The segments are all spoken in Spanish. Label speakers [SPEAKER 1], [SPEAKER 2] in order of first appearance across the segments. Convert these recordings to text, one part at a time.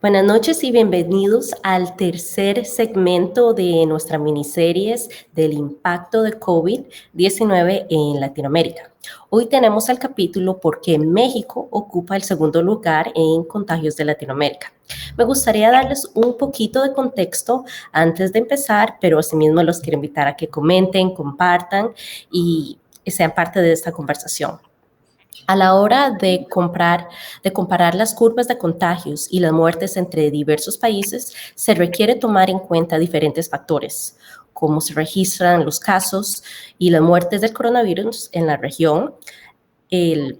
[SPEAKER 1] Buenas noches y bienvenidos al tercer segmento de nuestra miniseries del impacto de COVID-19 en Latinoamérica. Hoy tenemos el capítulo ¿Por qué México ocupa el segundo lugar en contagios de Latinoamérica? Me gustaría darles un poquito de contexto antes de empezar, pero asimismo los quiero invitar a que comenten, compartan y sean parte de esta conversación. A la hora de comparar las curvas de contagios y las muertes entre diversos países, se requiere tomar en cuenta diferentes factores, cómo se registran los casos y las muertes del coronavirus en la región, el,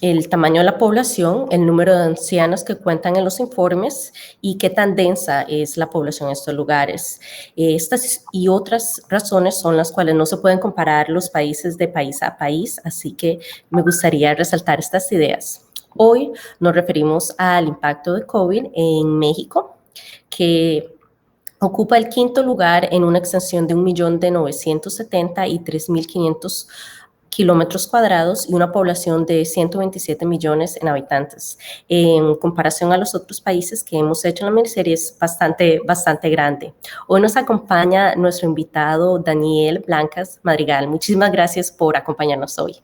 [SPEAKER 1] el tamaño de la población, el número de ancianos que cuentan en los informes y qué tan densa es la población en estos lugares. Estas y otras razones son las cuales no se pueden comparar los países de país a país, así que me gustaría resaltar estas ideas. Hoy nos referimos al impacto de COVID en México, que ocupa el quinto lugar en una extensión de 1.970.000 y 3.500 kilómetros cuadrados y una población de 127 millones en habitantes. En comparación a los otros países que hemos hecho en la miniserie, es bastante grande. Hoy nos acompaña nuestro invitado Daniel Blancas Madrigal. Muchísimas gracias por acompañarnos hoy.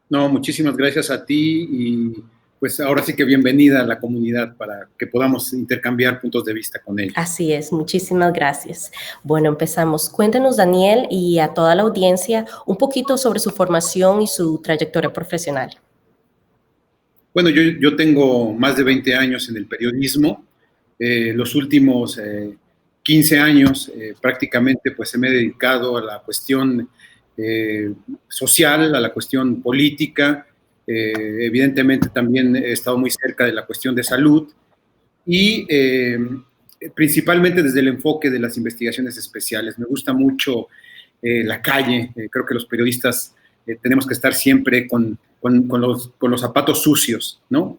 [SPEAKER 2] No, muchísimas gracias a ti y pues ahora sí que bienvenida a la comunidad para que podamos intercambiar puntos de vista con ellos.
[SPEAKER 1] Así es, muchísimas gracias. Bueno, empezamos. Cuéntenos, Daniel, y a toda la audiencia un poquito sobre su formación y su trayectoria profesional.
[SPEAKER 2] Bueno, yo tengo más de 20 años en el periodismo. Los últimos 15 años prácticamente pues me he dedicado a la cuestión social, a la cuestión política. Evidentemente también he estado muy cerca de la cuestión de salud y principalmente desde el enfoque de las investigaciones especiales. Me gusta mucho la calle. Creo que los periodistas tenemos que estar siempre con los zapatos sucios, ¿no?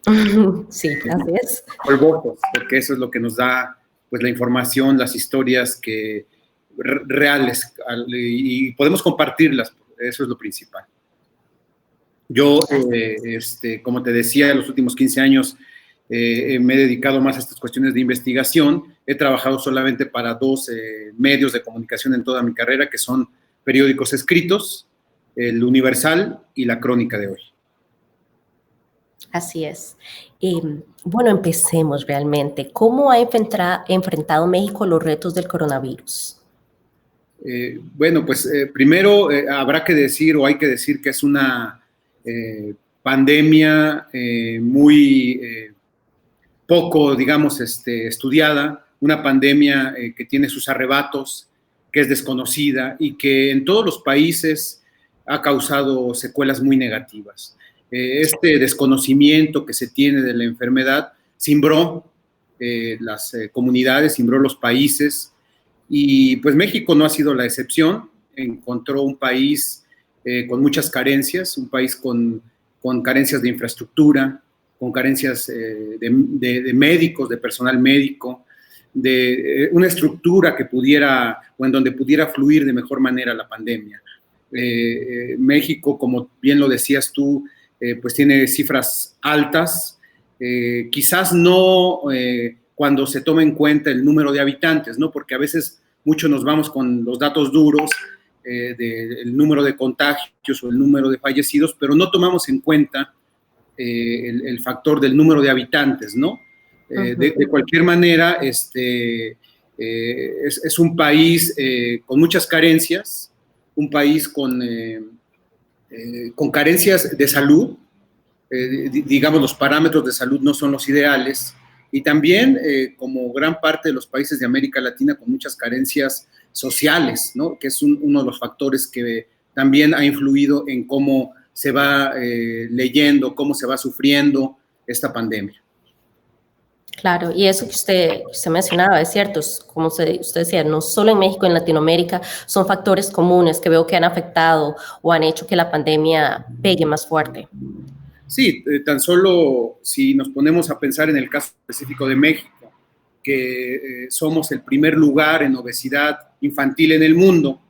[SPEAKER 1] Sí, así es.
[SPEAKER 2] Polvosos, porque eso es lo que nos da pues la información, las historias reales y podemos compartirlas. Eso es lo principal. Yo, como te decía, en los últimos 15 años me he dedicado más a estas cuestiones de investigación. He trabajado solamente para dos medios de comunicación en toda mi carrera, que son periódicos escritos, el Universal y la Crónica de Hoy.
[SPEAKER 1] Así es. Bueno, empecemos realmente. ¿Cómo ha enfrentado México los retos del coronavirus?
[SPEAKER 2] Bueno, pues primero habrá que decir o hay que decir que es una pandemia muy poco, digamos, estudiada, una pandemia que tiene sus arrebatos, que es desconocida y que en todos los países ha causado secuelas muy negativas. Este desconocimiento que se tiene de la enfermedad cimbró las comunidades, cimbró los países y pues México no ha sido la excepción. Encontró un país con muchas carencias, un país con carencias de infraestructura, con carencias de médicos, de personal médico, de una estructura que pudiera, o en donde pudiera fluir de mejor manera la pandemia. México, como bien lo decías tú, pues tiene cifras altas, quizás no cuando se toma en cuenta el número de habitantes, ¿no? Porque a veces mucho nos vamos con los datos duros del número de contagios o el número de fallecidos, pero no tomamos en cuenta el factor del número de habitantes, ¿no? De cualquier manera, es un país con muchas carencias, un país con carencias de salud, digamos, los parámetros de salud no son los ideales, y también, como gran parte de los países de América Latina, con muchas carencias sociales, ¿no? Que es uno de los factores que también ha influido en cómo se va leyendo, cómo se va sufriendo esta pandemia.
[SPEAKER 1] Claro, y eso que usted mencionaba es cierto, como usted decía, no solo en México, en Latinoamérica, son factores comunes que veo que han afectado o han hecho que la pandemia pegue más fuerte.
[SPEAKER 2] Sí, tan solo si nos ponemos a pensar en el caso específico de México, que somos el primer lugar en obesidad infantil en el mundo,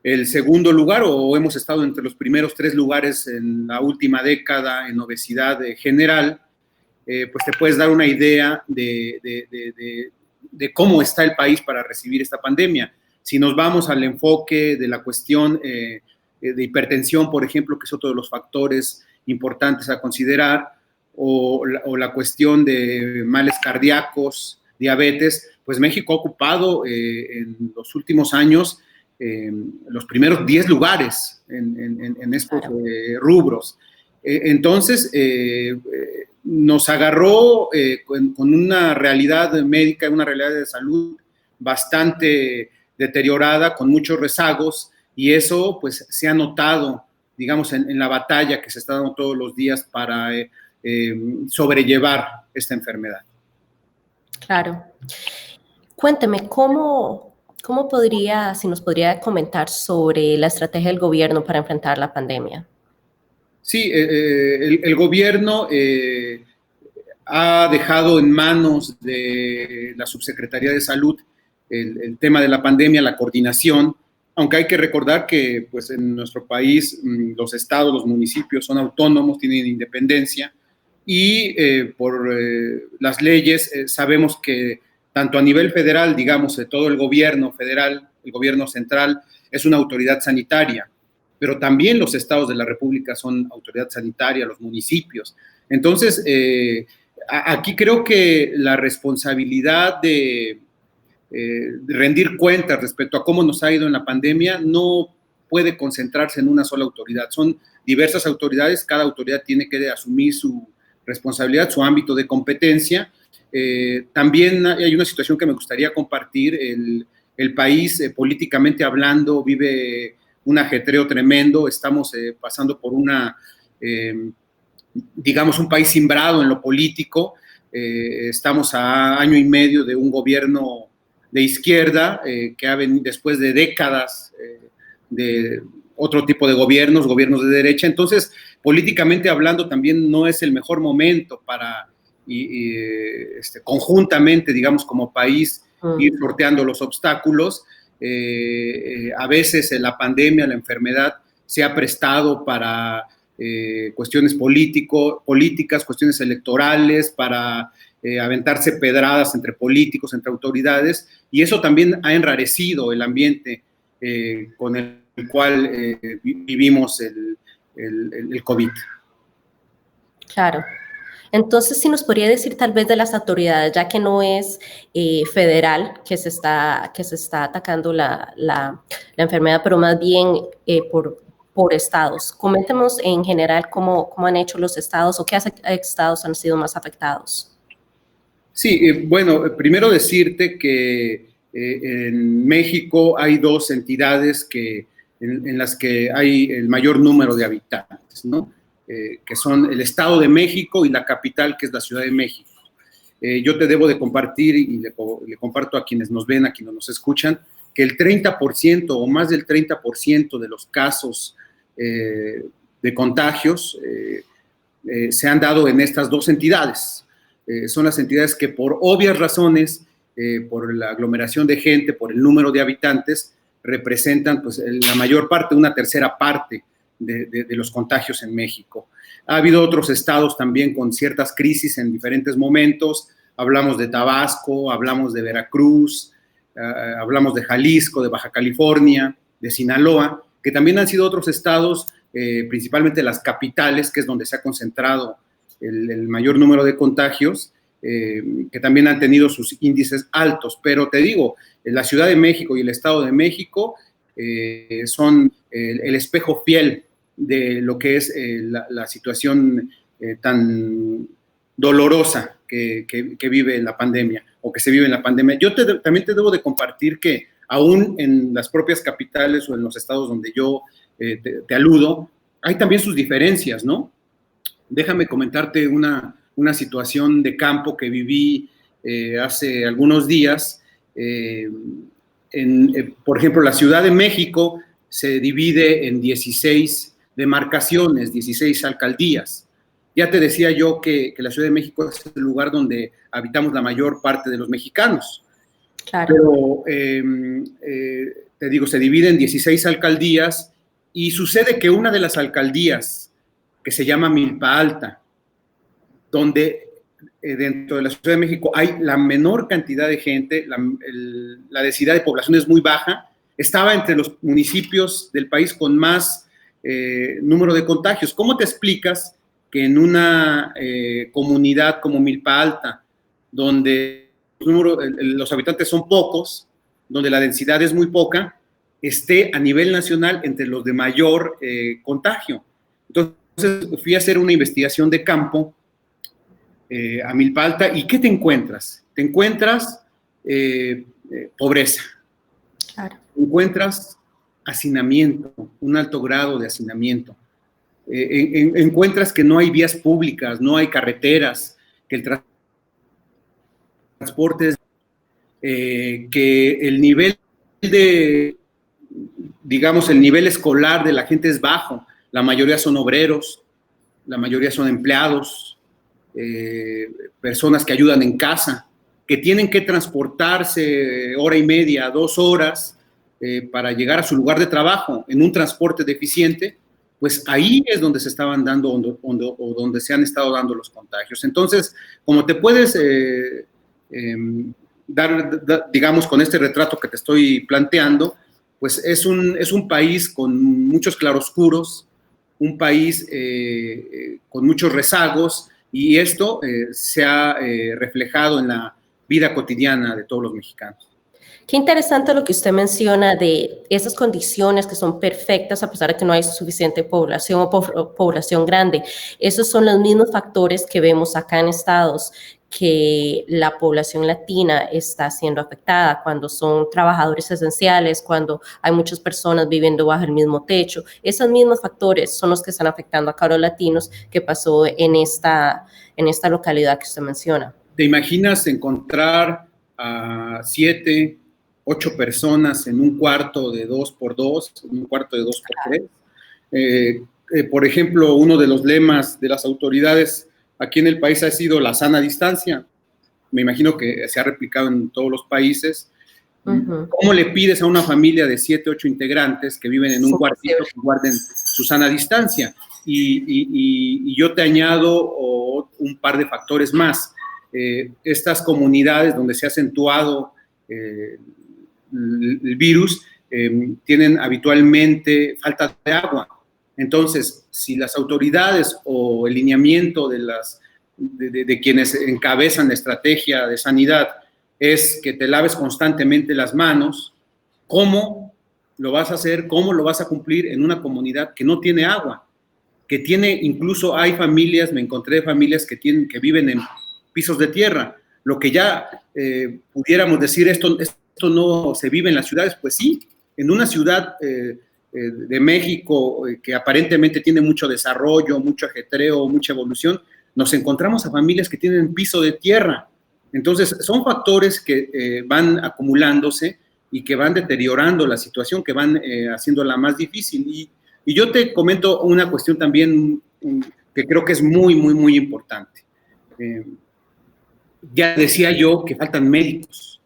[SPEAKER 2] el segundo lugar, o hemos estado entre los primeros 3 lugares en la última década en obesidad general, pues te puedes dar una idea de cómo está el país para recibir esta pandemia. Si nos vamos al enfoque de la cuestión de hipertensión, por ejemplo, que es otro de los factores importantes a considerar, o la cuestión de males cardíacos, diabetes, pues México ha ocupado en los últimos años los primeros 10 lugares en estos rubros. Entonces, nos agarró con una realidad médica, una realidad de salud bastante deteriorada, con muchos rezagos, y eso pues se ha notado, digamos, en la batalla que se está dando todos los días para sobrellevar esta enfermedad.
[SPEAKER 1] Claro. Cuénteme, ¿cómo podría, si nos podría comentar sobre la estrategia del gobierno para enfrentar la pandemia?
[SPEAKER 2] Sí, el gobierno ha dejado en manos de la Subsecretaría de Salud el tema de la pandemia, la coordinación, aunque hay que recordar que pues, en nuestro país los estados, los municipios son autónomos, tienen independencia y por las leyes sabemos que tanto a nivel federal, digamos, de todo el gobierno federal, el gobierno central, es una autoridad sanitaria, pero también los estados de la República son autoridad sanitaria, los municipios. Entonces, aquí creo que la responsabilidad de rendir cuentas respecto a cómo nos ha ido en la pandemia no puede concentrarse en una sola autoridad. Son diversas autoridades, cada autoridad tiene que asumir su responsabilidad, su ámbito de competencia. También hay una situación que me gustaría compartir. El país, políticamente hablando, vive un ajetreo tremendo. Estamos pasando por digamos, un país cimbrado en lo político. Estamos a año y medio de un gobierno de izquierda que ha venido después de décadas de otro tipo de gobiernos de derecha. Entonces, políticamente hablando, también no es el mejor momento para conjuntamente, digamos, como país, ir sorteando los obstáculos. A veces la pandemia, la enfermedad, se ha prestado para cuestiones políticas, cuestiones electorales, para aventarse pedradas entre políticos, entre autoridades, y eso también ha enrarecido el ambiente con el cual vivimos el COVID.
[SPEAKER 1] Claro. Entonces, si nos podría decir tal vez de las autoridades, ya que no es federal que se está atacando la enfermedad, pero más bien por estados. Coméntenos en general cómo han hecho los estados o qué estados han sido más afectados.
[SPEAKER 2] Sí, bueno, primero decirte que en México hay dos entidades en las que hay el mayor número de habitantes, ¿no? Que son el Estado de México y la capital, que es la Ciudad de México. Yo te debo de compartir y le comparto a quienes nos ven, a quienes nos escuchan, que el 30% o más del 30% de los casos de contagios se han dado en estas dos entidades. Son las entidades que por obvias razones, por la aglomeración de gente, por el número de habitantes, representan pues, la mayor parte, una tercera parte de los contagios en México. Ha habido otros estados también con ciertas crisis en diferentes momentos. Hablamos de Tabasco, hablamos de Veracruz, hablamos de Jalisco, de Baja California, de Sinaloa, que también han sido otros estados, principalmente las capitales, que es donde se ha concentrado el mayor número de contagios, que también han tenido sus índices altos. Pero te digo, la Ciudad de México y el Estado de México son el espejo fiel de lo que es la situación tan dolorosa que vive la pandemia o que se vive en la pandemia. Yo también te debo de compartir que aún en las propias capitales o en los estados donde yo te aludo, hay también sus diferencias, ¿no? Déjame comentarte una situación de campo que viví hace algunos días. Por ejemplo, la Ciudad de México se divide en 16 demarcaciones, 16 alcaldías. Ya te decía yo que la Ciudad de México es el lugar donde habitamos la mayor parte de los mexicanos. Claro. Pero, te digo, se divide en 16 alcaldías y sucede que una de las alcaldías, que se llama Milpa Alta, donde dentro de la Ciudad de México hay la menor cantidad de gente, la densidad de población es muy baja, estaba entre los municipios del país con más número de contagios. ¿Cómo te explicas que en una comunidad como Milpa Alta, donde los habitantes son pocos, donde la densidad es muy poca, esté a nivel nacional entre los de mayor contagio? Entonces fui a hacer una investigación de campo a Milpa Alta, ¿y qué te encuentras? Te encuentras pobreza,
[SPEAKER 1] Claro.
[SPEAKER 2] encuentras hacinamiento, un alto grado de hacinamiento, encuentras que no hay vías públicas, no hay carreteras, que el transporte es, que el nivel digamos, el nivel escolar de la gente es bajo, la mayoría son obreros, la mayoría son empleados, personas que ayudan en casa, que tienen que transportarse hora y media, 2 horas para llegar a su lugar de trabajo en un transporte deficiente, pues ahí es donde se estaban dando o donde se han estado dando los contagios. Entonces, como te puedes digamos, con este retrato que te estoy planteando, pues es un país con muchos claroscuros, un país con muchos rezagos, y esto se ha reflejado en la vida cotidiana de todos los mexicanos.
[SPEAKER 1] Qué interesante lo que usted menciona de esas condiciones que son perfectas a pesar de que no hay suficiente población o población grande. Esos son los mismos factores que vemos acá en Estados, que la población latina está siendo afectada cuando son trabajadores esenciales, cuando hay muchas personas viviendo bajo el mismo techo. Esos mismos factores son los que están afectando acá a los latinos, que pasó en esta localidad que usted menciona.
[SPEAKER 2] ¿Te imaginas encontrar a 7, 8 personas en un cuarto de 2x2, en un cuarto de 2x3? Por ejemplo, uno de los lemas de las autoridades aquí en el país ha sido la sana distancia. Me imagino que se ha replicado en todos los países. Uh-huh. ¿Cómo le pides a una familia de 7, 8 integrantes que viven en un cuartito que guarden su sana distancia? Y yo te añado un par de factores más. Estas comunidades donde se ha acentuado el virus tienen habitualmente falta de agua. Entonces, si las autoridades o el lineamiento de quienes encabezan la estrategia de sanidad es que te laves constantemente las manos, ¿cómo lo vas a hacer? ¿Cómo lo vas a cumplir en una comunidad que no tiene agua? Que tiene, incluso hay familias, me encontré familias que viven en pisos de tierra, lo que ya pudiéramos decir, esto no se vive en las ciudades. Pues sí, en una ciudad de México que aparentemente tiene mucho desarrollo, mucho ajetreo, mucha evolución, nos encontramos a familias que tienen piso de tierra. Entonces, son factores que van acumulándose y que van deteriorando la situación, que van haciéndola más difícil. Y yo te comento una cuestión también que creo que es muy, muy, muy importante. Ya decía yo que faltan médicos.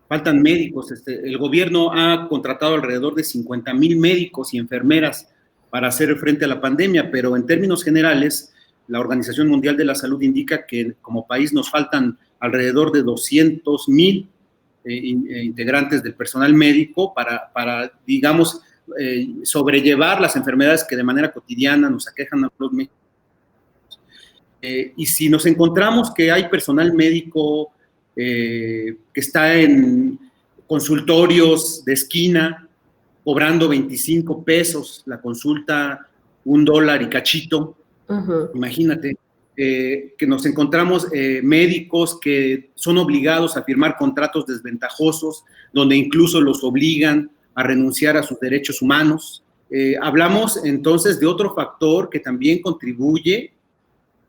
[SPEAKER 2] Faltan médicos. El gobierno ha contratado alrededor de 50,000 médicos y enfermeras para hacer frente a la pandemia, pero en términos generales, la Organización Mundial de la Salud indica que como país nos faltan alrededor de 200,000 integrantes del personal médico para digamos, sobrellevar las enfermedades que de manera cotidiana nos aquejan a los mexicanos. Y si nos encontramos que hay personal médico que está en consultorios de esquina cobrando 25 pesos la consulta, $1 y cachito, uh-huh. Imagínate, que nos encontramos médicos que son obligados a firmar contratos desventajosos, donde incluso los obligan a renunciar a sus derechos humanos. Hablamos entonces de otro factor que también contribuye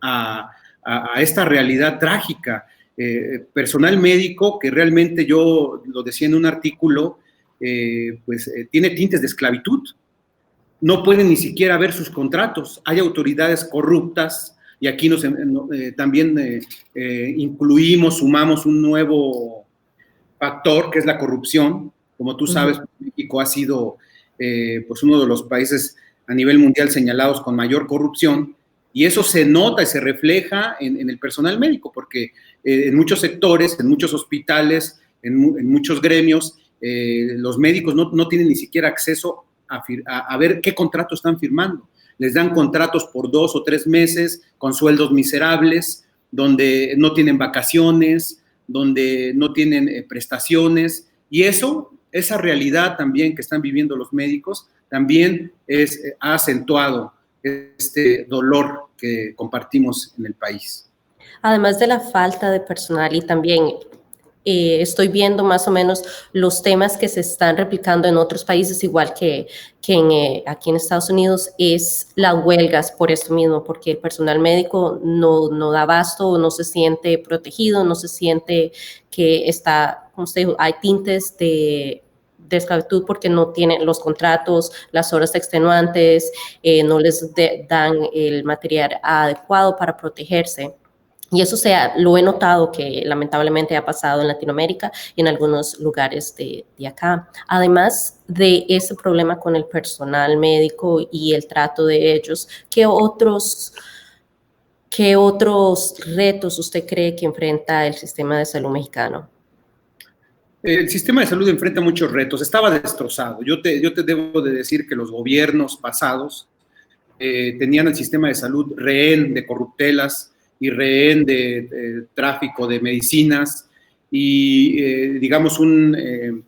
[SPEAKER 2] a esta realidad trágica. Personal médico que realmente, yo lo decía en un artículo, tiene tintes de esclavitud. No pueden ni siquiera ver sus contratos. Hay autoridades corruptas, y aquí también sumamos un nuevo factor, que es la corrupción. Como tú sabes, México ha sido pues uno de los países a nivel mundial señalados con mayor corrupción, Y eso se nota y se refleja en el personal médico, porque en muchos sectores, en muchos hospitales, en muchos gremios, los médicos no tienen ni siquiera acceso a ver qué contrato están firmando. Les dan contratos por 2 o 3 meses con sueldos miserables, donde no tienen vacaciones, donde no tienen prestaciones, y esa realidad también que están viviendo los médicos también ha acentuado este dolor que compartimos en el país.
[SPEAKER 1] Además de la falta de personal, y también estoy viendo más o menos los temas que se están replicando en otros países, igual que aquí en Estados Unidos, es las huelgas por esto mismo, porque el personal médico no da abasto, no se siente protegido, no se siente que está, como usted dijo, hay tintes de esclavitud porque no tienen los contratos, las horas extenuantes, no les dan el material adecuado para protegerse. Y eso lo he notado que lamentablemente ha pasado en Latinoamérica y en algunos lugares de acá. Además de ese problema con el personal médico y el trato de ellos, ¿qué otros retos usted cree que enfrenta el sistema de salud mexicano?
[SPEAKER 2] El sistema de salud enfrenta muchos retos. Estaba destrozado. Yo te debo de decir que los gobiernos pasados tenían el sistema de salud rehén de corruptelas y rehén de tráfico de medicinas y, digamos, un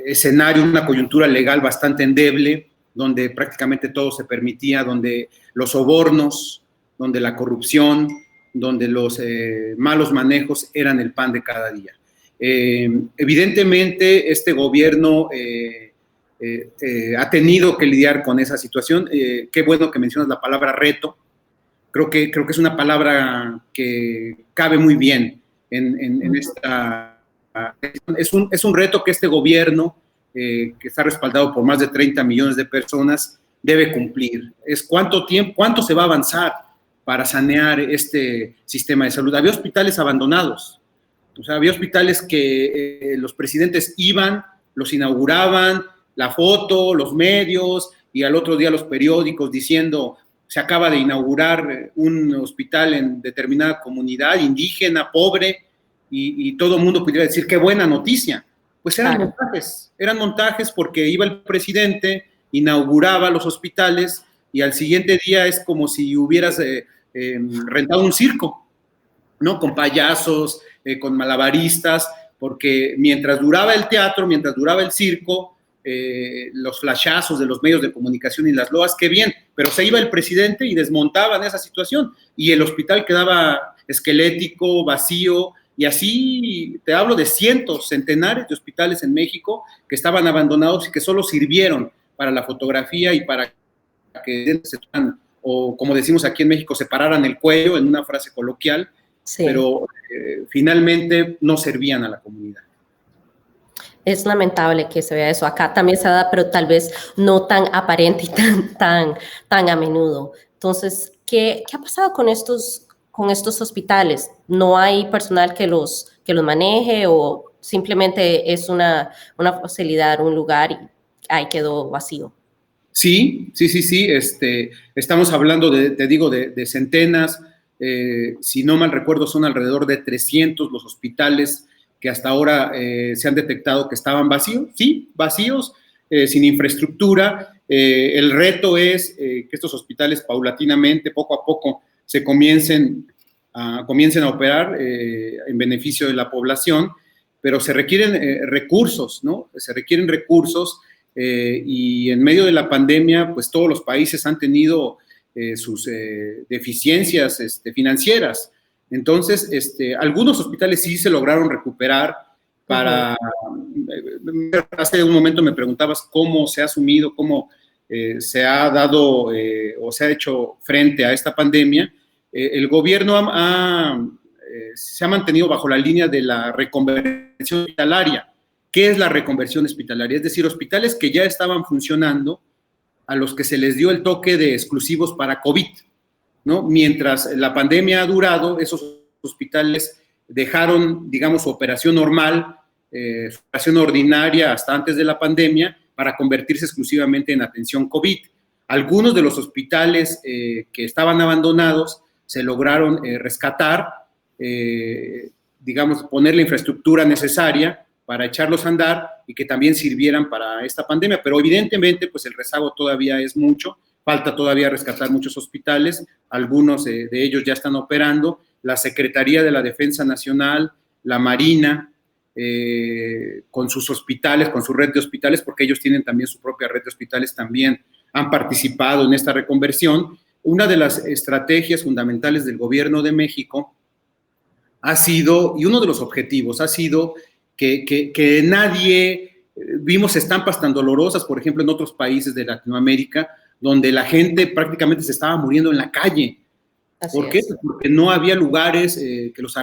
[SPEAKER 2] escenario, una coyuntura legal bastante endeble, donde prácticamente todo se permitía, donde los sobornos, donde la corrupción, donde los malos manejos eran el pan de cada día. Evidentemente, este gobierno ha tenido que lidiar con esa situación. Qué bueno que mencionas la palabra reto. Creo que es una palabra que cabe muy bien en esta... Es un reto que este gobierno, que está respaldado por más de 30 millones de personas, debe cumplir. Es cuánto se va a avanzar para sanear este sistema de salud. Había hospitales abandonados. O sea, había hospitales que los presidentes iban, los inauguraban, la foto, los medios, y al otro día los periódicos diciendo: se acaba de inaugurar un hospital en determinada comunidad indígena, pobre, y todo el mundo pudiera decir: qué buena noticia. Pues eran montajes porque iba el presidente, inauguraba los hospitales, y al siguiente día es como si hubieras rentado un circo, ¿no? Con payasos, con malabaristas, porque mientras duraba el teatro, mientras duraba el circo, los flashazos de los medios de comunicación y las loas, qué bien, pero se iba el presidente y desmontaban esa situación, y el hospital quedaba esquelético, vacío, y así te hablo de cientos, centenares de hospitales en México que estaban abandonados y que solo sirvieron para la fotografía y para que, o como decimos aquí en México, se pararan el cuello, en una frase coloquial, sí. Pero finalmente no servían a la comunidad.
[SPEAKER 1] Es lamentable que se vea eso. Acá también se da, pero tal vez no tan aparente y tan a menudo. Entonces, ¿qué ha pasado con estos hospitales? ¿No hay personal que los maneje, o simplemente es una facilidad, un lugar, y ahí quedó vacío?
[SPEAKER 2] Sí. Estamos hablando de centenas. Si no mal recuerdo, son alrededor de 300 los hospitales que hasta ahora se han detectado que estaban vacíos, sí, vacíos, sin infraestructura. El reto es que estos hospitales paulatinamente, poco a poco, comiencen a operar en beneficio de la población, pero se requieren recursos, ¿no? Se requieren recursos, y en medio de la pandemia, pues todos los países han tenido sus deficiencias financieras. Entonces, algunos hospitales sí se lograron recuperar para... Hace un momento me preguntabas cómo se ha asumido, cómo se ha dado o se ha hecho frente a esta pandemia. El gobierno se ha mantenido bajo la línea de la reconversión hospitalaria. ¿Qué es la reconversión hospitalaria? Es decir, hospitales que ya estaban funcionando, a los que se les dio el toque de exclusivos para COVID, ¿no? Mientras la pandemia ha durado, esos hospitales dejaron, digamos, su operación normal, su operación ordinaria hasta antes de la pandemia, para convertirse exclusivamente en atención COVID. Algunos de los hospitales que estaban abandonados se lograron rescatar, digamos, poner la infraestructura necesaria para echarlos a andar y que también sirvieran para esta pandemia. Pero evidentemente, pues el rezago todavía es mucho, falta todavía rescatar muchos hospitales, algunos de ellos ya están operando, la Secretaría de la Defensa Nacional, la Marina, con sus hospitales, con su red de hospitales, porque ellos tienen también su propia red de hospitales, también han participado en esta reconversión. Una de las estrategias fundamentales del gobierno de México ha sido, y uno de los objetivos ha sido que nadie, vimos estampas tan dolorosas, por ejemplo, en otros países de Latinoamérica, donde la gente prácticamente se estaba muriendo en la calle. ¿Por qué? Porque no había lugares que los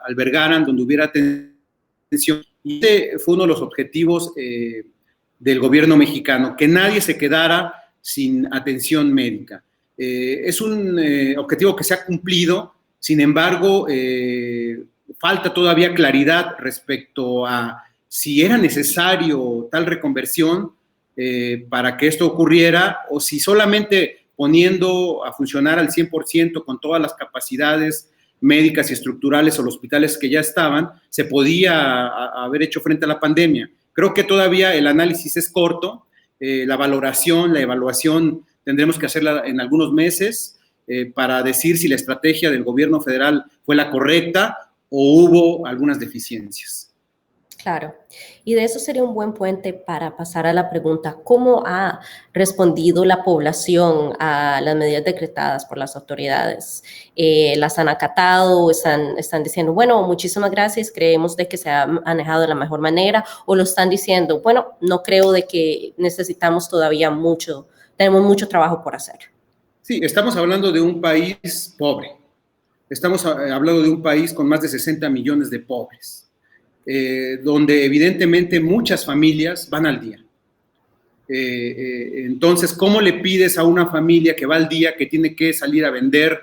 [SPEAKER 2] albergaran, donde hubiera atención. Y ese fue uno de los objetivos del gobierno mexicano, que nadie se quedara sin atención médica. Es un objetivo que se ha cumplido, sin embargo, falta todavía claridad respecto a si era necesario tal reconversión para que esto ocurriera, o si solamente poniendo a funcionar al 100% con todas las capacidades médicas y estructurales o los hospitales que ya estaban, se podía haber hecho frente a la pandemia. Creo que todavía el análisis es corto, la valoración, la evaluación tendremos que hacerla en algunos meses para decir si la estrategia del gobierno federal fue la correcta o hubo algunas deficiencias.
[SPEAKER 1] Claro, y de eso sería un buen puente para pasar a la pregunta, ¿cómo ha respondido la población a las medidas decretadas por las autoridades? ¿Las han acatado? ¿Están diciendo, bueno, muchísimas gracias, creemos de que se ha manejado de la mejor manera? ¿O lo están diciendo, bueno, no creo de que necesitamos todavía tenemos mucho trabajo por hacer?
[SPEAKER 2] Sí, estamos hablando de un país pobre. Estamos hablando de un país con más de 60 millones de pobres. Donde evidentemente muchas familias van al día. Entonces, ¿cómo le pides a una familia que va al día, que tiene que salir a vender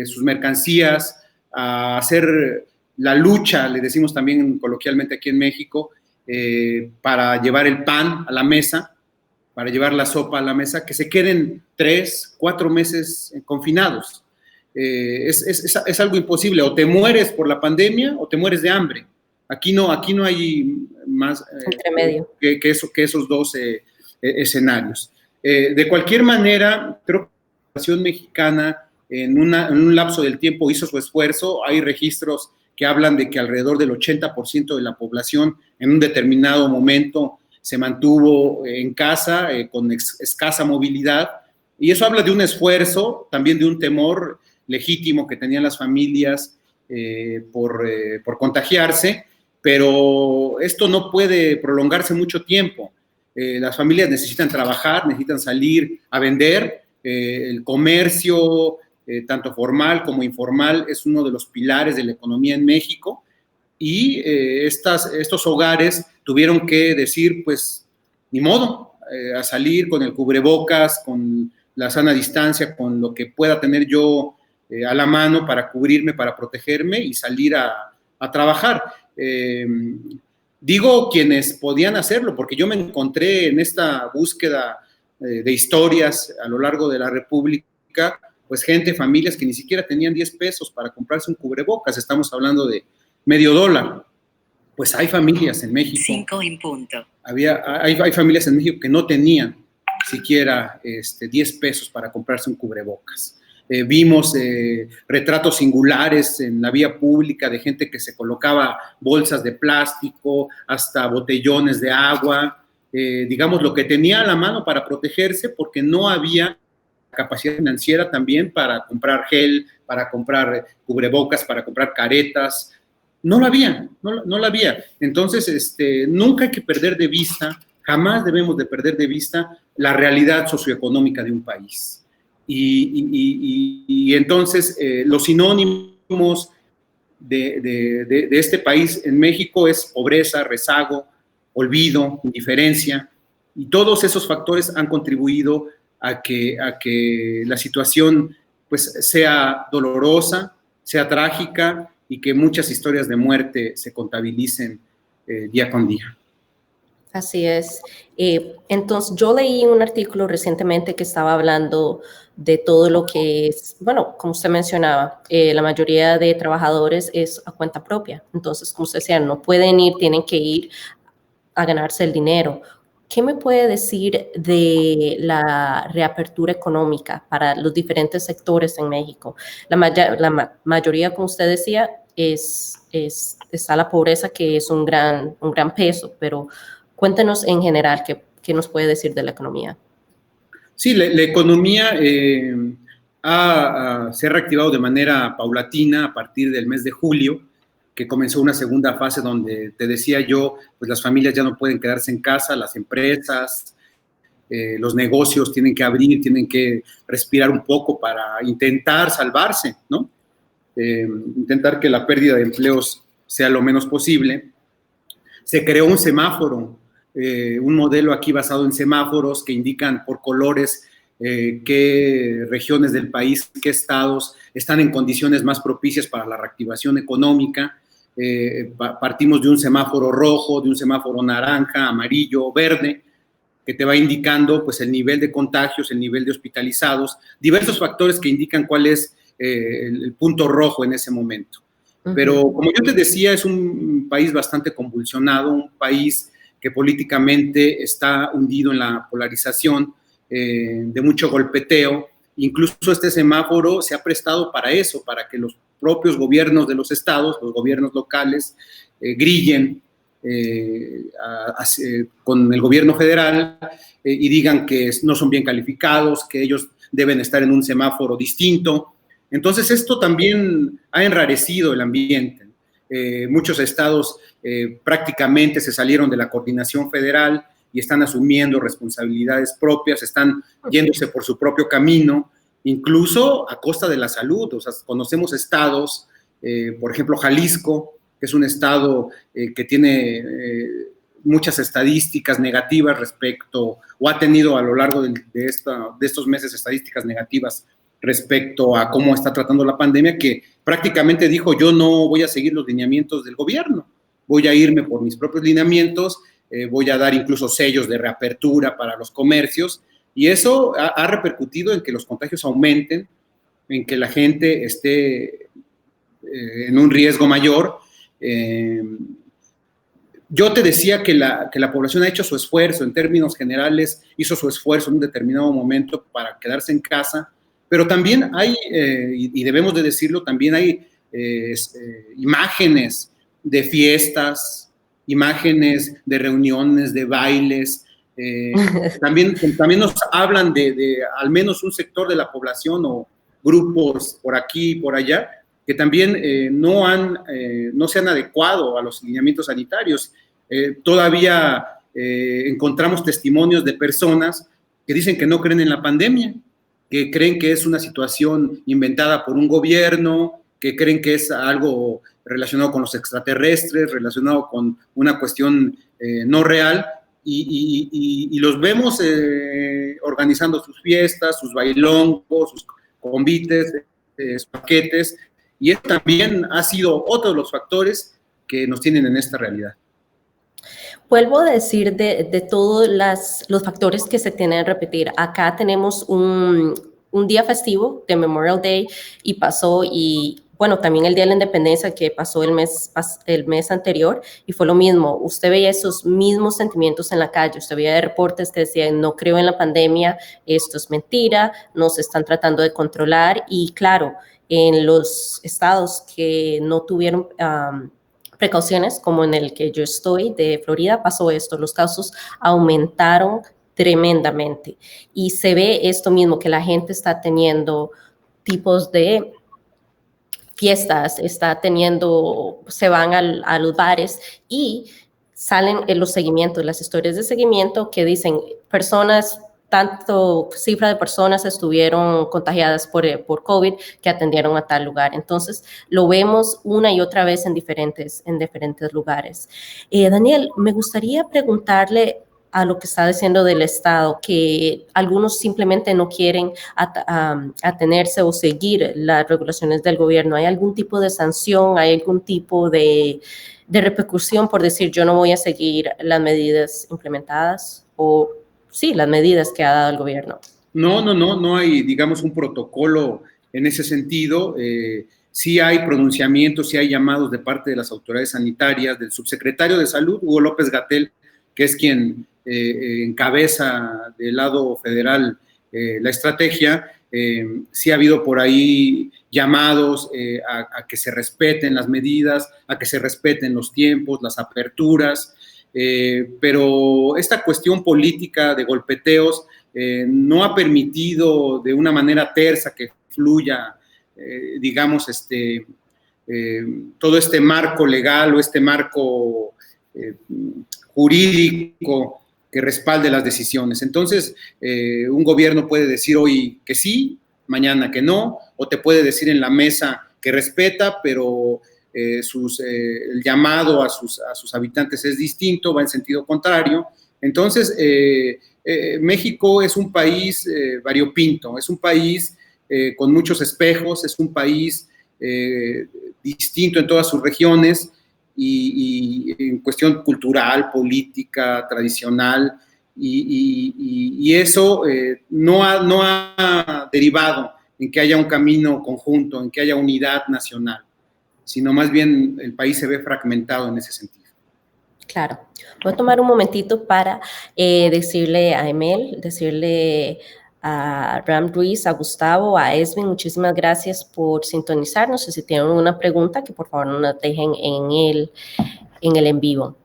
[SPEAKER 2] sus mercancías, a hacer la lucha, le decimos también coloquialmente aquí en México, para llevar el pan a la mesa, para llevar la sopa a la mesa, que se queden 3, 4 meses confinados? Es algo imposible. O te mueres por la pandemia o te mueres de hambre. Aquí no hay más que esos dos escenarios. De cualquier manera, creo que la población mexicana en un lapso del tiempo hizo su esfuerzo. Hay registros que hablan de que alrededor del 80% de la población en un determinado momento se mantuvo en casa con escasa movilidad, y eso habla de un esfuerzo, también de un temor legítimo que tenían las familias por contagiarse. Pero esto no puede prolongarse mucho tiempo. Las familias necesitan trabajar, necesitan salir a vender. El comercio, tanto formal como informal, es uno de los pilares de la economía en México. Y estos hogares tuvieron que decir, pues, ni modo, a salir con el cubrebocas, con la sana distancia, con lo que pueda tener yo a la mano para cubrirme, para protegerme y salir a trabajar. Digo quienes podían hacerlo, porque yo me encontré en esta búsqueda de historias a lo largo de la República, pues gente, familias que ni siquiera tenían 10 pesos para comprarse un cubrebocas, estamos hablando de medio dólar. Pues hay familias en México.
[SPEAKER 3] 5 en punto.
[SPEAKER 2] Hay familias en México que no tenían siquiera 10 pesos para comprarse un cubrebocas. Vimos retratos singulares en la vía pública de gente que se colocaba bolsas de plástico, hasta botellones de agua, digamos, lo que tenía a la mano para protegerse, porque no había capacidad financiera también para comprar gel, para comprar cubrebocas, para comprar caretas. No la había. Entonces, nunca hay que perder de vista, jamás debemos de perder de vista la realidad socioeconómica de un país. Y entonces los sinónimos de este país en México es pobreza, rezago, olvido, indiferencia, y todos esos factores han contribuido a que la situación pues sea dolorosa, sea trágica, y que muchas historias de muerte se contabilicen día con día.
[SPEAKER 1] Así es. Entonces, yo leí un artículo recientemente que estaba hablando de todo lo que es, bueno, como usted mencionaba, la mayoría de trabajadores es a cuenta propia. Entonces, como usted decía, no pueden ir, tienen que ir a ganarse el dinero. ¿Qué me puede decir de la reapertura económica para los diferentes sectores en México? Mayoría, como usted decía, está la pobreza, que es un gran peso, pero cuéntenos en general qué nos puede decir de la economía.
[SPEAKER 2] Sí, la economía se ha reactivado de manera paulatina a partir del mes de julio, que comenzó una segunda fase donde, te decía yo, pues las familias ya no pueden quedarse en casa, las empresas, los negocios tienen que abrir, tienen que respirar un poco para intentar salvarse, ¿no? Intentar que la pérdida de empleos sea lo menos posible. Se creó un semáforo, un modelo aquí basado en semáforos que indican por colores qué regiones del país, qué estados están en condiciones más propicias para la reactivación económica. Partimos de un semáforo rojo, de un semáforo naranja, amarillo, verde, que te va indicando pues el nivel de contagios, el nivel de hospitalizados, diversos factores que indican cuál es el punto rojo en ese momento. Pero como yo te decía, es un país bastante convulsionado, un país que políticamente está hundido en la polarización, de mucho golpeteo. Incluso este semáforo se ha prestado para eso, para que los propios gobiernos de los estados, los gobiernos locales, grillen con el gobierno federal y digan que no son bien calificados, que ellos deben estar en un semáforo distinto. Entonces esto también ha enrarecido el ambiente. Muchos estados prácticamente se salieron de la coordinación federal y están asumiendo responsabilidades propias, están yéndose por su propio camino, incluso a costa de la salud. O sea, conocemos estados, por ejemplo, Jalisco, que es un estado que tiene muchas estadísticas negativas respecto, o ha tenido a lo largo de estos meses estadísticas negativas respecto a cómo está tratando la pandemia, que prácticamente dijo: yo no voy a seguir los lineamientos del gobierno, voy a irme por mis propios lineamientos, voy a dar incluso sellos de reapertura para los comercios, y eso ha repercutido en que los contagios aumenten, en que la gente esté en un riesgo mayor. Yo te decía que la población ha hecho su esfuerzo, en términos generales, hizo su esfuerzo en un determinado momento para quedarse en casa, pero también hay, y debemos de decirlo, también hay imágenes de fiestas, imágenes de reuniones, de bailes. También nos hablan de al menos un sector de la población o grupos por aquí y por allá que también no se han adecuado a los lineamientos sanitarios. Todavía encontramos testimonios de personas que dicen que no creen en la pandemia, que creen que es una situación inventada por un gobierno, que creen que es algo relacionado con los extraterrestres, relacionado con una cuestión no real, y los vemos organizando sus fiestas, sus bailongos, sus convites, sus paquetes, y eso también ha sido otro de los factores que nos tienen en esta realidad.
[SPEAKER 1] Vuelvo a decir de todos los factores que se tienen que repetir. Acá tenemos un día festivo de Memorial Day y pasó, y bueno, también el Día de la Independencia que pasó el mes anterior, y fue lo mismo. Usted veía esos mismos sentimientos en la calle, usted veía reportes que decían: no creo en la pandemia, esto es mentira, nos están tratando de controlar. Y claro, en los estados que no tuvieron precauciones, como en el que yo estoy, de Florida, pasó esto: los casos aumentaron tremendamente. Y se ve esto mismo, que la gente está teniendo tipos de fiestas, se van a los bares y salen en los seguimientos, las historias de seguimiento que dicen tanto cifra de personas estuvieron contagiadas por COVID que atendieron a tal lugar. Entonces, lo vemos una y otra vez en diferentes lugares. Daniel, me gustaría preguntarle a lo que está diciendo del Estado, que algunos simplemente no quieren atenerse o seguir las regulaciones del gobierno? ¿Hay algún tipo de sanción? ¿Hay algún tipo de repercusión por decir yo no voy a seguir las medidas implementadas? O sí, las medidas que ha dado el gobierno.
[SPEAKER 2] No hay, digamos, un protocolo en ese sentido. Sí hay pronunciamientos, sí hay llamados de parte de las autoridades sanitarias, del subsecretario de Salud, Hugo López-Gatell, que es quien encabeza del lado federal la estrategia. Sí ha habido por ahí llamados a que se respeten las medidas, a que se respeten los tiempos, las aperturas, pero esta cuestión política de golpeteos no ha permitido de una manera tersa que fluya, digamos, todo este marco legal o este marco jurídico que respalde las decisiones. Entonces, un gobierno puede decir hoy que sí, mañana que no, o te puede decir en la mesa que respeta, pero el llamado a sus habitantes es distinto, va en sentido contrario. Entonces, México es un país variopinto, es un país con muchos espejos, es un país distinto en todas sus regiones, y en cuestión cultural, política, tradicional, y eso no ha derivado en que haya un camino conjunto, en que haya unidad nacional, sino más bien el país se ve fragmentado en ese sentido.
[SPEAKER 1] Claro. Voy a tomar un momentito para decirle a Emel, decirle a Ram Ruiz, a Gustavo, a Esvin, muchísimas gracias por sintonizarnos. Si tienen una pregunta, que por favor no nos dejen en el en vivo.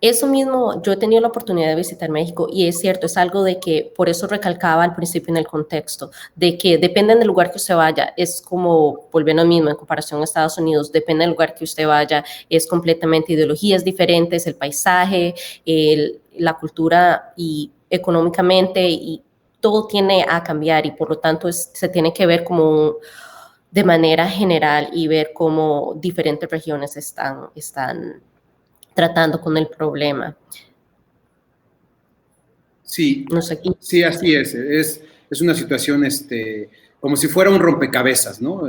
[SPEAKER 1] Eso mismo, yo he tenido la oportunidad de visitar México y es cierto, es algo de que por eso recalcaba al principio en el contexto, de que depende del lugar que usted vaya, es como, volviendo al mismo, en comparación a Estados Unidos, depende del lugar que usted vaya, es completamente ideologías diferentes, el paisaje, la cultura y económicamente, y todo tiene a cambiar y por lo tanto se tiene que ver como de manera general y ver cómo diferentes regiones están tratando con el problema.
[SPEAKER 2] Sí,
[SPEAKER 1] no sé.
[SPEAKER 2] Sí, así es. Es una situación como si fuera un rompecabezas, ¿no?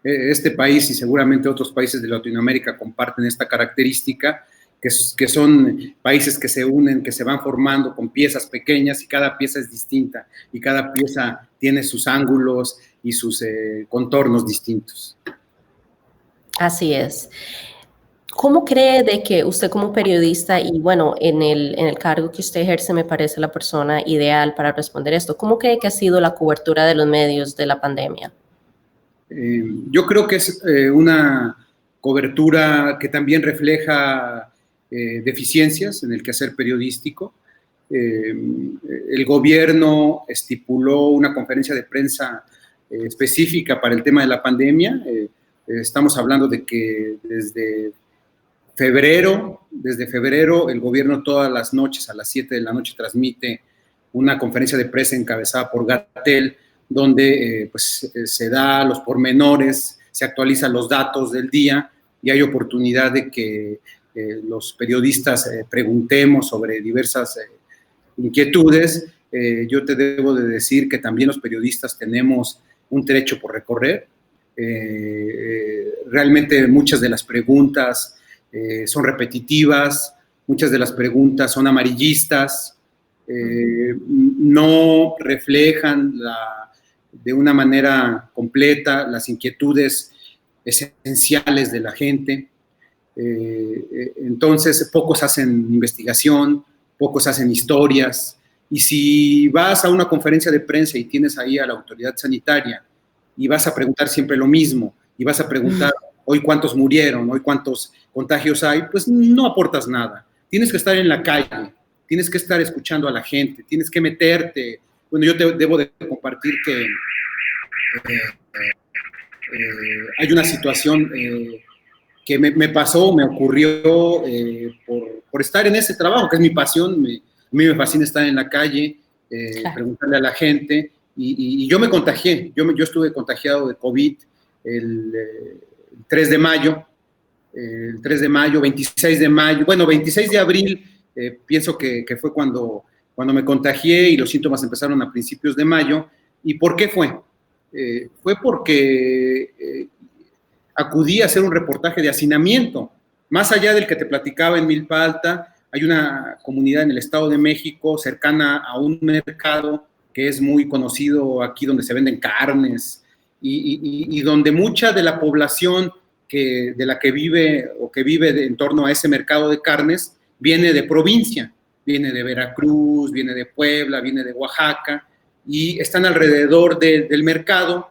[SPEAKER 2] Este país y seguramente otros países de Latinoamérica comparten esta característica, que son países que se unen, que se van formando con piezas pequeñas y cada pieza es distinta y cada pieza tiene sus ángulos y sus contornos distintos.
[SPEAKER 1] Así es. ¿Cómo cree de que usted como periodista y bueno, en el cargo que usted ejerce me parece la persona ideal para responder esto? ¿Cómo cree que ha sido la cobertura de los medios de la pandemia?
[SPEAKER 2] Yo creo que es una cobertura que también refleja deficiencias en el quehacer periodístico. El gobierno estipuló una conferencia de prensa específica para el tema de la pandemia. Estamos hablando de que desde febrero el gobierno todas las noches a las 7 de la noche transmite una conferencia de prensa encabezada por Gatell, donde se da los pormenores, se actualizan los datos del día y hay oportunidad de que los periodistas preguntemos sobre diversas inquietudes. Yo te debo de decir que también los periodistas tenemos un trecho por recorrer. Realmente muchas de las preguntas son repetitivas, muchas de las preguntas son amarillistas, no reflejan de una manera completa las inquietudes esenciales de la gente. Entonces, pocos hacen investigación, pocos hacen historias, y si vas a una conferencia de prensa y tienes ahí a la autoridad sanitaria y vas a preguntar siempre lo mismo, y vas a preguntar hoy cuántos murieron, hoy cuántos contagios hay, pues no aportas nada. Tienes que estar en la calle, tienes que estar escuchando a la gente, tienes que meterte. Bueno, yo te debo de compartir que hay una situación que me pasó, me ocurrió por estar en ese trabajo, que es mi pasión. A mí me fascina estar en la calle, claro, preguntarle a la gente, y yo me contagié, yo estuve contagiado de COVID el 3 de mayo, 26 de mayo, bueno, 26 de abril Pienso que fue cuando me contagié y los síntomas empezaron a principios de mayo. ¿Y por qué fue? Fue porque acudí a hacer un reportaje de hacinamiento. Más allá del que te platicaba en Milpa Alta, hay una comunidad en el Estado de México cercana a un mercado que es muy conocido aquí, donde se venden carnes y donde mucha de la población de la que vive o que vive en torno a ese mercado de carnes viene de provincia, viene de Veracruz, viene de Puebla, viene de Oaxaca, y están alrededor del mercado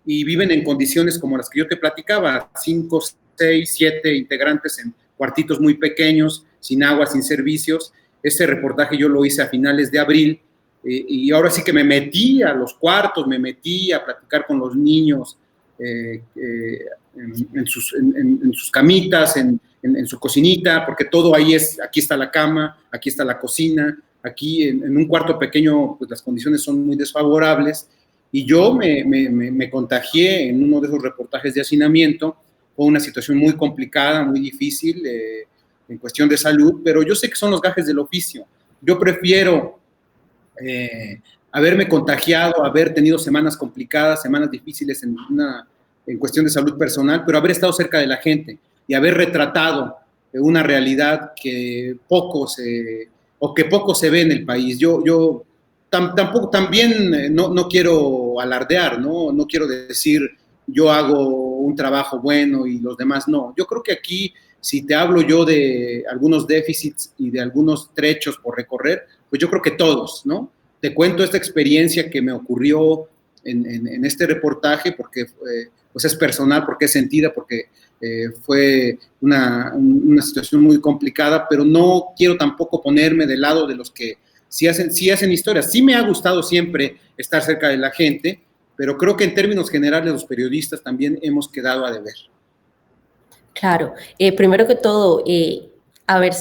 [SPEAKER 2] y viven en condiciones como las que yo te platicaba, 5, 6, 7 integrantes en cuartitos muy pequeños, sin agua, sin servicios. Este reportaje yo lo hice a finales de abril, y ahora sí que me metí a los cuartos, me metí a platicar con los niños en sus camitas, en su cocinita, porque todo ahí aquí está la cama, aquí está la cocina, aquí en un cuarto pequeño pues las condiciones son muy desfavorables, y yo me contagié en uno de esos reportajes de hacinamiento. Fue una situación muy complicada, muy difícil en cuestión de salud, pero yo sé que son los gajes del oficio. Yo prefiero haberme contagiado, haber tenido semanas complicadas, semanas difíciles en cuestión de salud personal, pero haber estado cerca de la gente y haber retratado una realidad que poco se ve en el país. Yo tampoco, también no quiero alardear, no quiero decir yo hago un trabajo bueno y los demás no. Yo creo que aquí, si te hablo yo de algunos déficits y de algunos trechos por recorrer, pues yo creo que todos, ¿no? Te cuento esta experiencia que me ocurrió en este reportaje porque pues es personal, porque es sentida, porque fue una situación muy complicada, pero no quiero tampoco ponerme del lado de los que sí hacen historias. Sí me ha gustado siempre estar cerca de la gente, pero creo que en términos generales los periodistas también hemos quedado a deber.
[SPEAKER 1] Claro, primero que todo, haber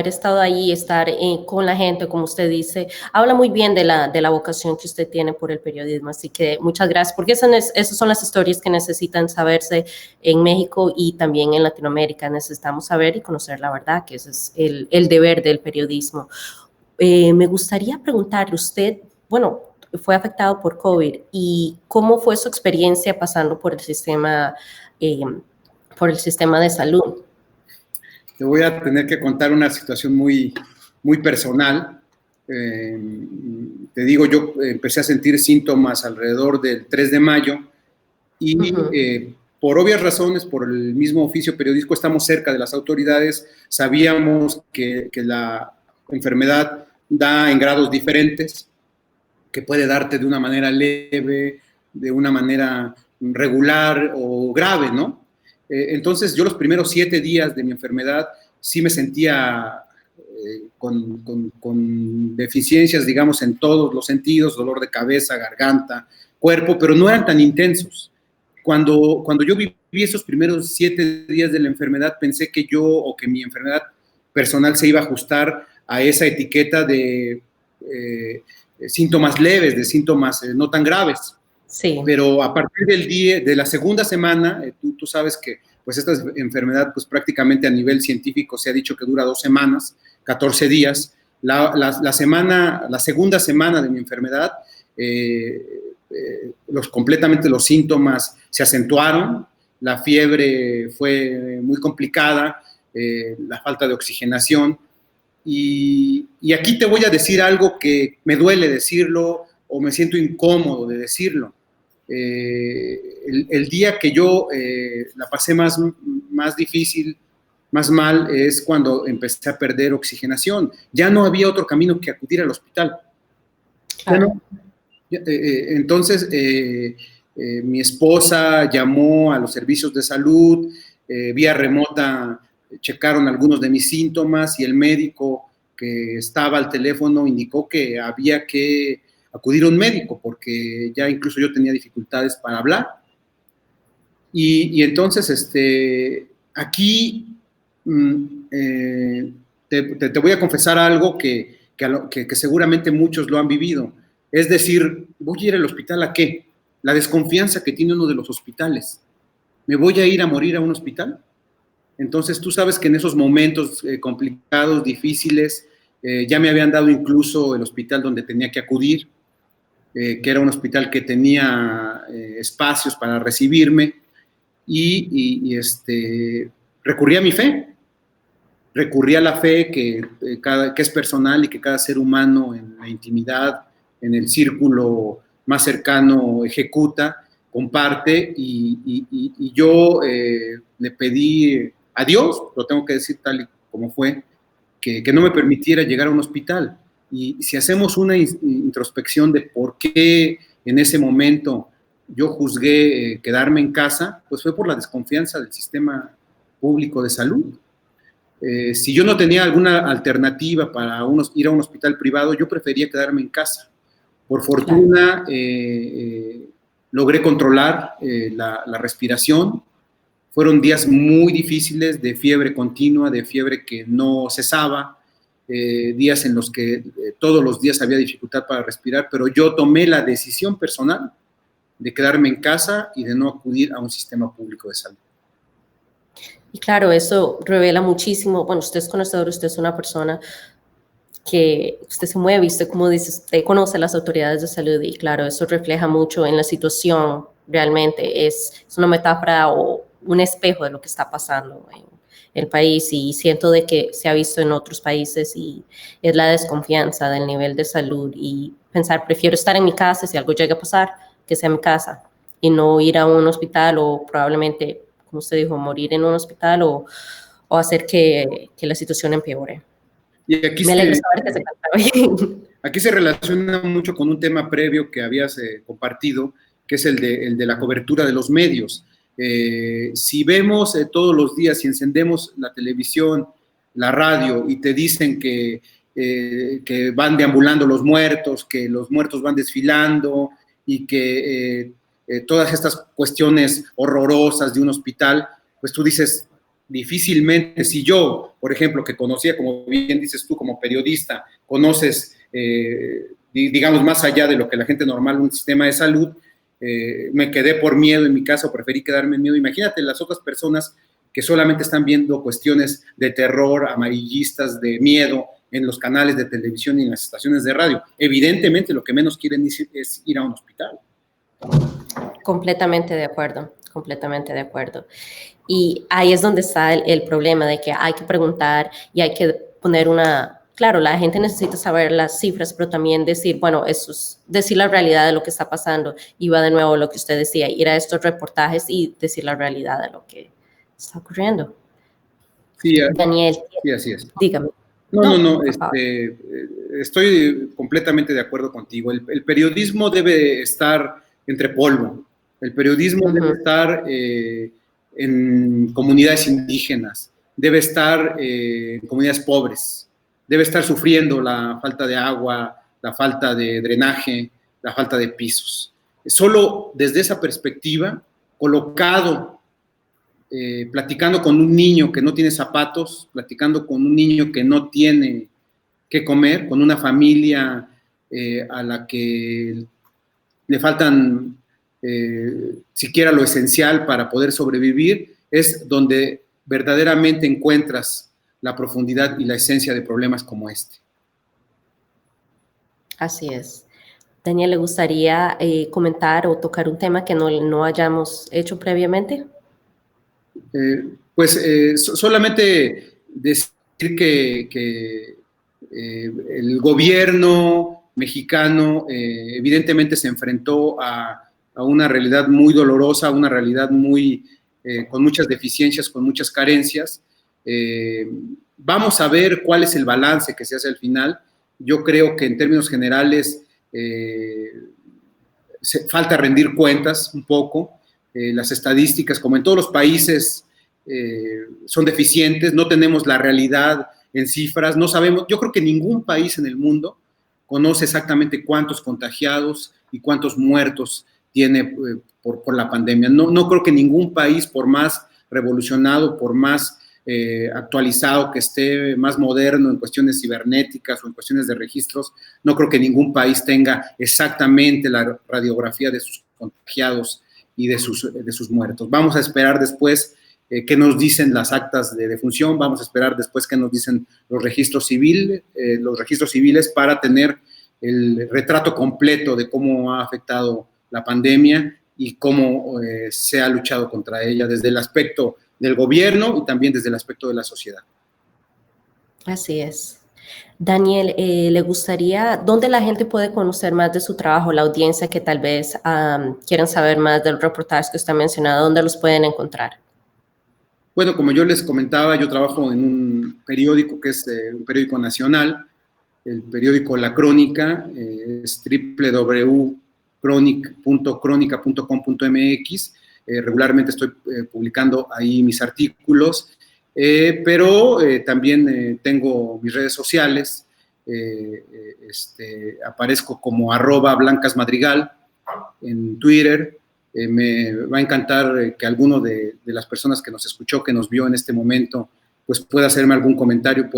[SPEAKER 1] estado ahí, estar con la gente, como usted dice, habla muy bien de la vocación que usted tiene por el periodismo, así que muchas gracias, porque esas son las historias que necesitan saberse en México y también en Latinoamérica. Necesitamos saber y conocer la verdad, que ese es el deber del periodismo. Me gustaría preguntarle, usted, bueno, fue afectado por COVID, ¿y cómo fue su experiencia pasando por el sistema de salud?
[SPEAKER 2] Te voy a tener que contar una situación muy, muy personal. Te digo, yo empecé a sentir síntomas alrededor del 3 de mayo y por obvias razones, por el mismo oficio periodístico, estamos cerca de las autoridades, sabíamos que la enfermedad da en grados diferentes, que puede darte de una manera leve, de una manera regular o grave, ¿no? Entonces, yo los primeros 7 días de mi enfermedad sí me sentía con deficiencias, digamos, en todos los sentidos, dolor de cabeza, garganta, cuerpo, pero no eran tan intensos. Cuando yo viví esos primeros 7 días de la enfermedad, pensé que mi enfermedad personal se iba a ajustar a esa etiqueta de síntomas leves, de síntomas no tan graves.
[SPEAKER 1] Sí.
[SPEAKER 2] Pero a partir de la segunda semana, tú sabes que pues esta enfermedad pues prácticamente a nivel científico se ha dicho que dura 2 semanas, 14 días. La segunda semana de mi enfermedad, completamente los síntomas se acentuaron, la fiebre fue muy complicada, la falta de oxigenación. Y aquí te voy a decir algo que me duele decirlo o me siento incómodo de decirlo. El día que yo la pasé más difícil, más mal, es cuando empecé a perder oxigenación. Ya no había otro camino que acudir al hospital. Claro. Entonces, mi esposa llamó a los servicios de salud, vía remota checaron algunos de mis síntomas y el médico que estaba al teléfono indicó que había que acudir a un médico porque ya incluso yo tenía dificultades para hablar. Y entonces, aquí te voy a confesar algo que seguramente muchos lo han vivido. Es decir, ¿voy a ir al hospital a qué? La desconfianza que tiene uno de los hospitales. ¿Me voy a ir a morir a un hospital? Entonces, tú sabes que en esos momentos complicados, difíciles, Ya me habían dado incluso el hospital donde tenía que acudir, que era un hospital que tenía espacios para recibirme, y recurrí a mi fe, recurrí a la fe que es personal y que cada ser humano en la intimidad, en el círculo más cercano ejecuta, comparte, y yo le pedí a Dios, lo tengo que decir tal y como fue, que no me permitiera llegar a un hospital. Y si hacemos una introspección de por qué en ese momento yo juzgué quedarme en casa, pues fue por la desconfianza del sistema público de salud. Si yo no tenía alguna alternativa para ir a un hospital privado, yo prefería quedarme en casa. Por fortuna, logré controlar la respiración. Fueron días muy difíciles de fiebre continua, de fiebre que no cesaba, días en los que todos los días había dificultad para respirar, pero yo tomé la decisión personal de quedarme en casa y de no acudir a un sistema público de salud.
[SPEAKER 1] Y claro, eso revela muchísimo. Bueno, usted es conocedor, usted es una persona que usted se mueve, usted, como dice, usted conoce a las autoridades de salud, y claro, eso refleja mucho en la situación. Realmente es una metáfora o un espejo de lo que está pasando en el país, y siento de que se ha visto en otros países, y es la desconfianza del nivel de salud y pensar, prefiero estar en mi casa si algo llega a pasar, que sea en mi casa, y no ir a un hospital o probablemente, como usted dijo, morir en un hospital o hacer que la situación empeore.
[SPEAKER 2] Y aquí
[SPEAKER 1] me alegro saber que se encuentra bien.
[SPEAKER 2] Aquí se relaciona mucho con un tema previo que habías compartido, que es el de la cobertura de los medios. Si vemos todos los días, si encendemos la televisión, la radio, y te dicen que van deambulando los muertos, que los muertos van desfilando, y que todas estas cuestiones horrorosas de un hospital, pues tú dices, difícilmente, si yo, por ejemplo, que conocía, como bien dices tú, como periodista, conoces, digamos, más allá de lo que la gente normal, un sistema de salud, me quedé por miedo en mi casa, o preferí quedarme en miedo. Imagínate las otras personas que solamente están viendo cuestiones de terror, amarillistas, de miedo, en los canales de televisión y en las estaciones de radio. Evidentemente, lo que menos quieren es ir a un hospital.
[SPEAKER 1] Completamente de acuerdo, completamente de acuerdo. Y ahí es donde está el problema, de que hay que preguntar y hay que poner claro, la gente necesita saber las cifras, pero también decir, bueno, eso es decir la realidad de lo que está pasando. Y va de nuevo lo que usted decía, ir a estos reportajes y decir la realidad de lo que está ocurriendo.
[SPEAKER 2] Sí,
[SPEAKER 1] Daniel,
[SPEAKER 2] sí, así es.
[SPEAKER 1] Dígame.
[SPEAKER 2] No, estoy completamente de acuerdo contigo. El periodismo debe estar entre polvo. El periodismo debe estar en comunidades indígenas, debe estar en comunidades pobres, debe estar sufriendo la falta de agua, la falta de drenaje, la falta de pisos. Solo desde esa perspectiva, colocado, platicando con un niño que no tiene zapatos, platicando con un niño que no tiene qué comer, con una familia a la que le faltan siquiera lo esencial para poder sobrevivir, es donde verdaderamente encuentras la profundidad y la esencia de problemas como este.
[SPEAKER 1] Así es. Daniel, ¿le gustaría comentar o tocar un tema que no hayamos hecho previamente?
[SPEAKER 2] Solamente decir que el gobierno mexicano evidentemente se enfrentó a una realidad muy dolorosa, una realidad con muchas deficiencias, con muchas carencias. Vamos a ver cuál es el balance que se hace al final. Yo creo que en términos generales falta rendir cuentas un poco. Las estadísticas, como en todos los países, son deficientes, no tenemos la realidad en cifras, no sabemos, yo creo que ningún país en el mundo conoce exactamente cuántos contagiados y cuántos muertos tiene por la pandemia. No creo que ningún país, por más revolucionado, por más actualizado que esté, más moderno en cuestiones cibernéticas o en cuestiones de registros, no creo que ningún país tenga exactamente la radiografía de sus contagiados y de sus muertos. Vamos a esperar después qué nos dicen las actas de defunción, vamos a esperar después qué nos dicen los registros civiles para tener el retrato completo de cómo ha afectado la pandemia y cómo se ha luchado contra ella desde el aspecto del gobierno y también desde el aspecto de la sociedad.
[SPEAKER 1] Así es. Daniel, ¿le gustaría, dónde la gente puede conocer más de su trabajo, la audiencia que tal vez quieran saber más del reportaje que usted ha mencionado, dónde los pueden encontrar?
[SPEAKER 2] Bueno, como yo les comentaba, yo trabajo en un periódico que es un periódico nacional, el periódico La Crónica, es www.cronica.com.mx. Regularmente estoy publicando ahí mis artículos, pero también tengo mis redes sociales, aparezco como @blancasmadrigal en Twitter. Me va a encantar que alguno de las personas que nos escuchó, que nos vio en este momento, pues pueda hacerme algún comentario,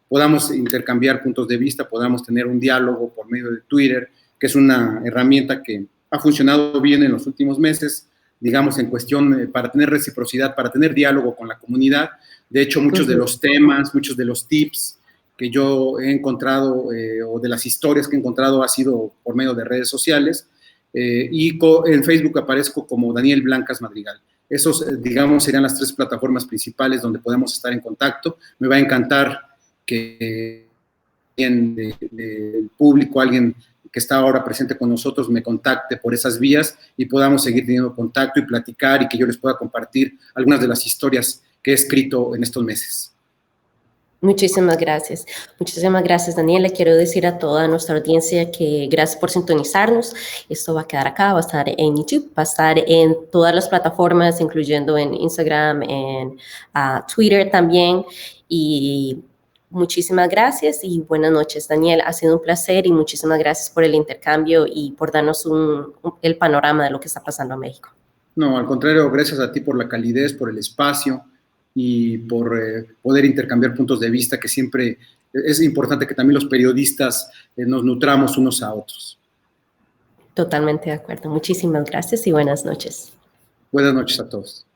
[SPEAKER 2] podamos intercambiar puntos de vista, podamos tener un diálogo por medio de Twitter, que es una herramienta que ha funcionado bien en los últimos meses, digamos, en cuestión para tener reciprocidad, para tener diálogo con la comunidad. De hecho, muchos de los temas, muchos de los tips que yo he encontrado o de las historias que he encontrado ha sido por medio de redes sociales. Y en Facebook aparezco como Daniel Blancas Madrigal. Esos, digamos, serían las 3 plataformas principales donde podemos estar en contacto. Me va a encantar que alguien del público, alguien que está ahora presente con nosotros, me contacte por esas vías y podamos seguir teniendo contacto y platicar y que yo les pueda compartir algunas de las historias que he escrito en estos meses.
[SPEAKER 1] Muchísimas gracias. Muchísimas gracias, Daniel. Le quiero decir a toda nuestra audiencia que gracias por sintonizarnos. Esto va a quedar acá, va a estar en YouTube, va a estar en todas las plataformas, incluyendo en Instagram, en Twitter también. Y muchísimas gracias y buenas noches, Daniel. Ha sido un placer y muchísimas gracias por el intercambio y por darnos el panorama de lo que está pasando en México.
[SPEAKER 2] No, al contrario, gracias a ti por la calidez, por el espacio y por poder intercambiar puntos de vista, que siempre es importante que también los periodistas nos nutramos unos a otros.
[SPEAKER 1] Totalmente de acuerdo. Muchísimas gracias y buenas noches.
[SPEAKER 2] Buenas noches a todos.